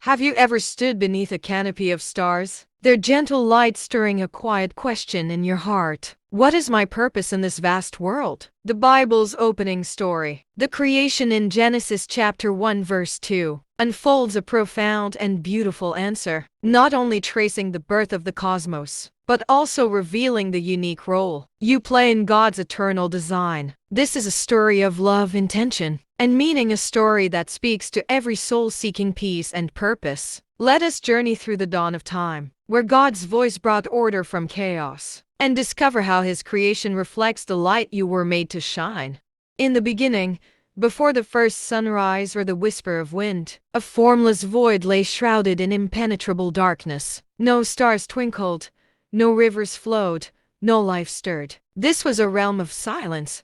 Have you ever stood beneath a canopy of stars? Their gentle light stirring a quiet question in your heart. What is my purpose in this vast world? The Bible's opening story, the creation in Genesis chapter 1 verse 2, unfolds a profound and beautiful answer, not only tracing the birth of the cosmos, but also revealing the unique role you play in God's eternal design. This is a story of love, intention, and meaning, a story that speaks to every soul seeking peace and purpose. Let us journey through the dawn of time, where God's voice brought order from chaos, and discover how His creation reflects the light you were made to shine. In the beginning, before the first sunrise or the whisper of wind, a formless void lay shrouded in impenetrable darkness. No stars twinkled, no rivers flowed, no life stirred. This was a realm of silence,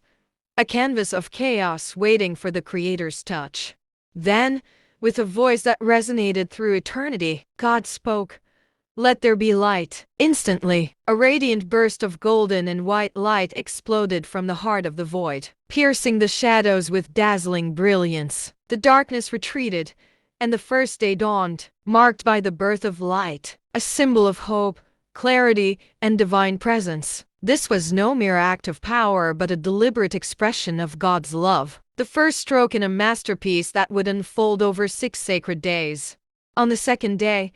a canvas of chaos waiting for the Creator's touch. Then, with a voice that resonated through eternity, God spoke, "Let there be light." Instantly, a radiant burst of golden and white light exploded from the heart of the void, piercing the shadows with dazzling brilliance. The darkness retreated, and the first day dawned, marked by the birth of light, a symbol of hope, clarity, and divine presence. This was no mere act of power but a deliberate expression of God's love, the first stroke in a masterpiece that would unfold over 6 sacred days. On the second day,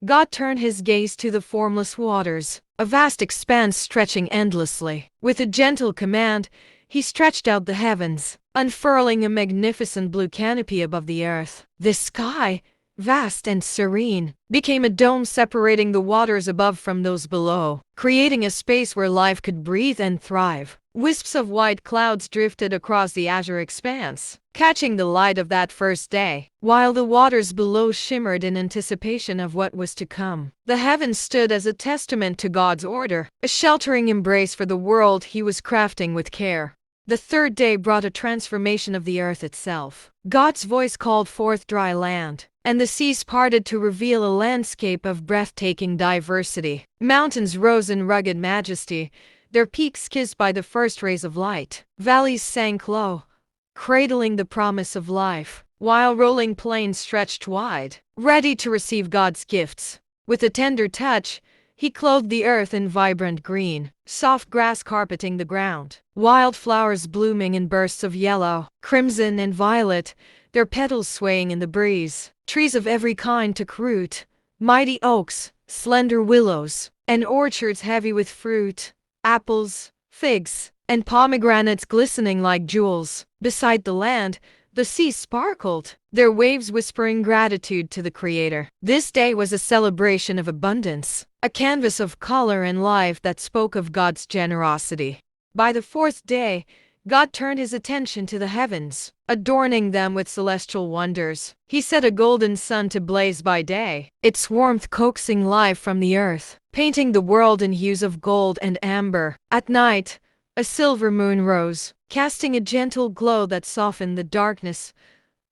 God turned His gaze to the formless waters, a vast expanse stretching endlessly. With a gentle command, He stretched out the heavens, unfurling a magnificent blue canopy above the earth. This sky, vast and serene, became a dome separating the waters above from those below, creating a space where life could breathe and thrive. Wisps of white clouds drifted across the azure expanse, catching the light of that first day, while the waters below shimmered in anticipation of what was to come. The heavens stood as a testament to God's order, a sheltering embrace for the world He was crafting with care. The third day brought a transformation of the earth itself. God's voice called forth dry land, and the seas parted to reveal a landscape of breathtaking diversity. Mountains rose in rugged majesty, their peaks kissed by the first rays of light. Valleys sank low, cradling the promise of life, while rolling plains stretched wide, ready to receive God's gifts. With a tender touch, He clothed the earth in vibrant green, soft grass carpeting the ground, wildflowers blooming in bursts of yellow, crimson, and violet, their petals swaying in the breeze. Trees of every kind took root, mighty oaks, slender willows, and orchards heavy with fruit, apples, figs, and pomegranates glistening like jewels. Beside the land, the sea sparkled, their waves whispering gratitude to the Creator. This day was a celebration of abundance, a canvas of color and life that spoke of God's generosity. By the fourth day, God turned His attention to the heavens, adorning them with celestial wonders. He set a golden sun to blaze by day, its warmth coaxing life from the earth, painting the world in hues of gold and amber. At night, a silver moon rose, casting a gentle glow that softened the darkness,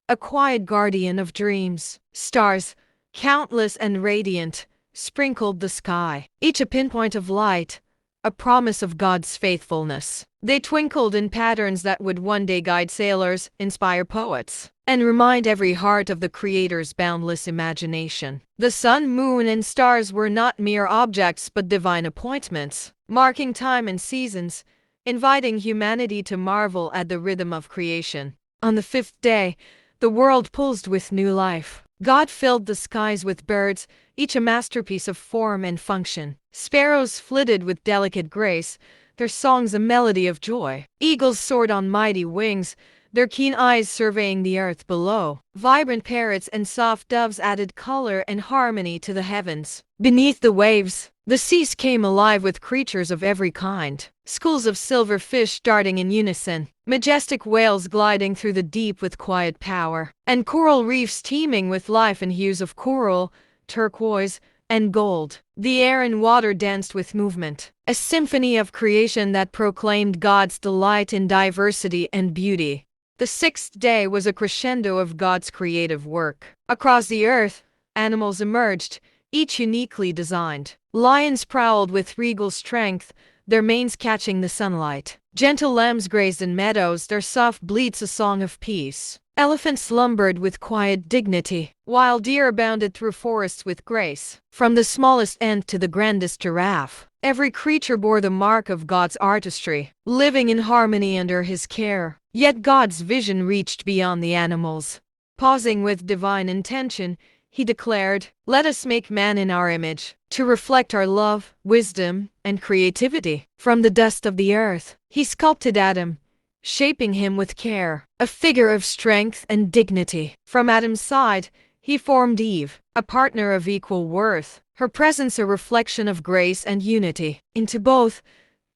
a quiet guardian of dreams. Stars, countless and radiant, sprinkled the sky, each a pinpoint of light, a promise of God's faithfulness. They twinkled in patterns that would one day guide sailors, inspire poets, and remind every heart of the Creator's boundless imagination. The sun, moon, and stars were not mere objects but divine appointments, marking time and seasons, inviting humanity to marvel at the rhythm of creation. On the fifth day, the world pulsed with new life. God filled the skies with birds, each a masterpiece of form and function. Sparrows flitted with delicate grace, their songs a melody of joy. Eagles soared on mighty wings, their keen eyes surveying the earth below. Vibrant parrots and soft doves added color and harmony to the heavens. Beneath the waves, the seas came alive with creatures of every kind. Schools of silver fish darting in unison, majestic whales gliding through the deep with quiet power, and coral reefs teeming with life in hues of coral, turquoise, and gold. The air and water danced with movement, a symphony of creation that proclaimed God's delight in diversity and beauty. The sixth day was a crescendo of God's creative work. Across the earth, animals emerged, each uniquely designed. Lions prowled with regal strength, their manes catching the sunlight. Gentle lambs grazed in meadows, their soft bleats a song of peace. Elephants slumbered with quiet dignity, while deer bounded through forests with grace. From the smallest ant to the grandest giraffe, every creature bore the mark of God's artistry, living in harmony under his care. Yet God's vision reached beyond the animals. Pausing with divine intention, he declared, "Let us make man in our image, to reflect our love, wisdom, and creativity." From the dust of the earth, he sculpted Adam, shaping him with care, a figure of strength and dignity. From Adam's side, he formed Eve, a partner of equal worth, her presence a reflection of grace and unity. Into both,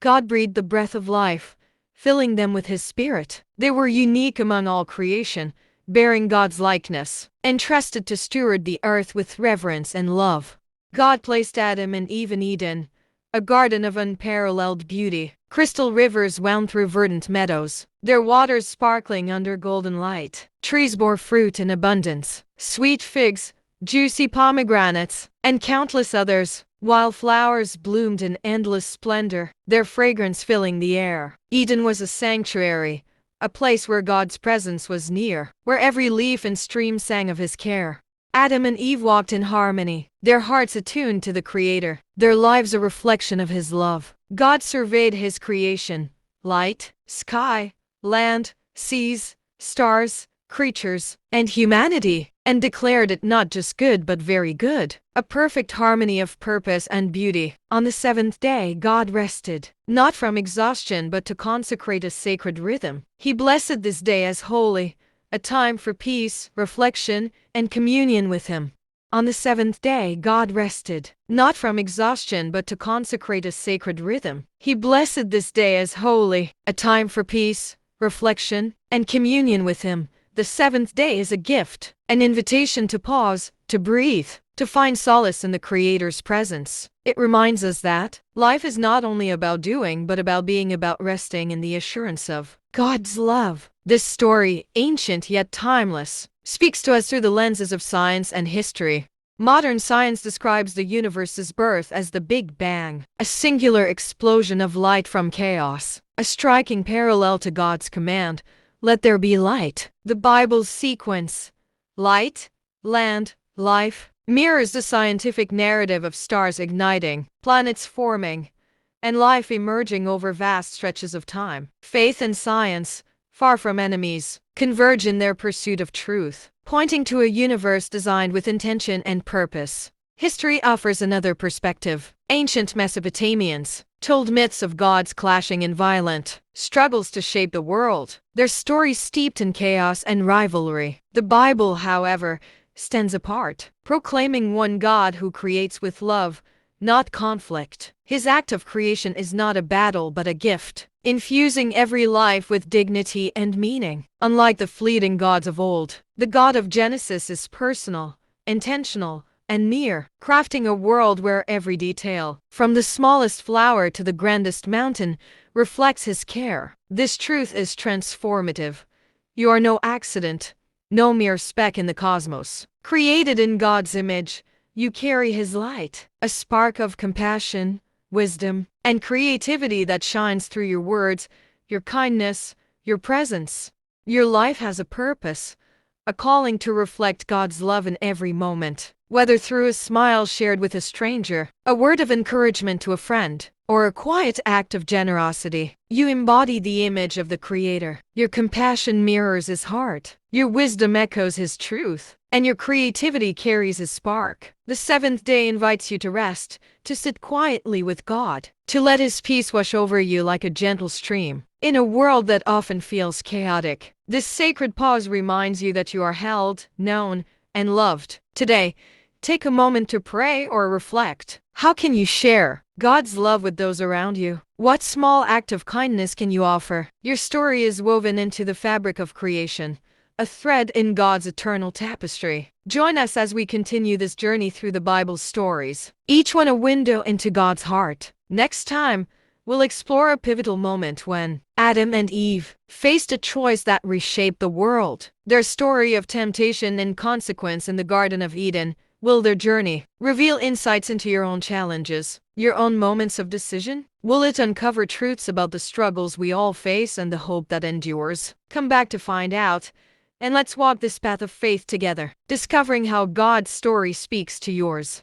God breathed the breath of life, filling them with his spirit. They were unique among all creation, bearing God's likeness, entrusted to steward the earth with reverence and love. God placed Adam and Eve in Eden, a garden of unparalleled beauty. Crystal rivers wound through verdant meadows, their waters sparkling under golden light. Trees bore fruit in abundance, sweet figs, juicy pomegranates, and countless others, while flowers bloomed in endless splendor, their fragrance filling the air. Eden was a sanctuary, a place where God's presence was near, where every leaf and stream sang of his care. Adam and Eve walked in harmony, their hearts attuned to the Creator, their lives a reflection of his love. God surveyed his creation, light, sky, land, seas, stars, creatures, and humanity, and declared it not just good but very good, a perfect harmony of purpose and beauty. On the seventh day God rested, not from exhaustion but to consecrate a sacred rhythm. He blessed this day as holy, a time for peace, reflection, and communion with him. On the seventh day God rested, not from exhaustion but to consecrate a sacred rhythm. He blessed this day as holy, a time for peace, reflection, and communion with him. The seventh day is a gift, an invitation to pause, to breathe, to find solace in the Creator's presence. It reminds us that life is not only about doing but about being, about resting in the assurance of God's love. This story, ancient yet timeless, speaks to us through the lenses of science and history. Modern science describes the universe's birth as the Big Bang, a singular explosion of light from chaos, a striking parallel to God's command, "Let there be light." The Bible's sequence, light, land, life, mirrors the scientific narrative of stars igniting, planets forming, and life emerging over vast stretches of time. Faith and science, far from enemies, converge in their pursuit of truth, pointing to a universe designed with intention and purpose. History offers another perspective. Ancient Mesopotamians told myths of gods clashing in violent struggles to shape the world, their stories steeped in chaos and rivalry. The Bible, however, stands apart, proclaiming one God who creates with love, not conflict. His act of creation is not a battle but a gift, infusing every life with dignity and meaning. Unlike the fleeting gods of old, the God of Genesis is personal, intentional, and near, crafting a world where every detail, from the smallest flower to the grandest mountain, reflects his care. This truth is transformative. You are no accident, no mere speck in the cosmos. Created in God's image, you carry his light, a spark of compassion, wisdom, and creativity that shines through your words, your kindness, your presence. Your life has a purpose, a calling to reflect God's love in every moment. Whether through a smile shared with a stranger, a word of encouragement to a friend, or a quiet act of generosity, you embody the image of the Creator. Your compassion mirrors his heart, your wisdom echoes his truth, and your creativity carries his spark. The seventh day invites you to rest, to sit quietly with God, to let his peace wash over you like a gentle stream. In a world that often feels chaotic, this sacred pause reminds you that you are held, known, and loved. Today, take a moment to pray or reflect. How can you share God's love with those around you? What small act of kindness can you offer? Your story is woven into the fabric of creation, a thread in God's eternal tapestry. Join us as we continue this journey through the Bible's stories, each one a window into God's heart. Next time, we'll explore a pivotal moment when Adam and Eve faced a choice that reshaped the world. Their story of temptation and consequence in the Garden of Eden. Will their journey reveal insights into your own challenges, Your own moments of decision? Will it uncover truths about the struggles we all face and the hope that endures? Come back to find out, and let's walk this path of faith together, discovering how God's story speaks to yours.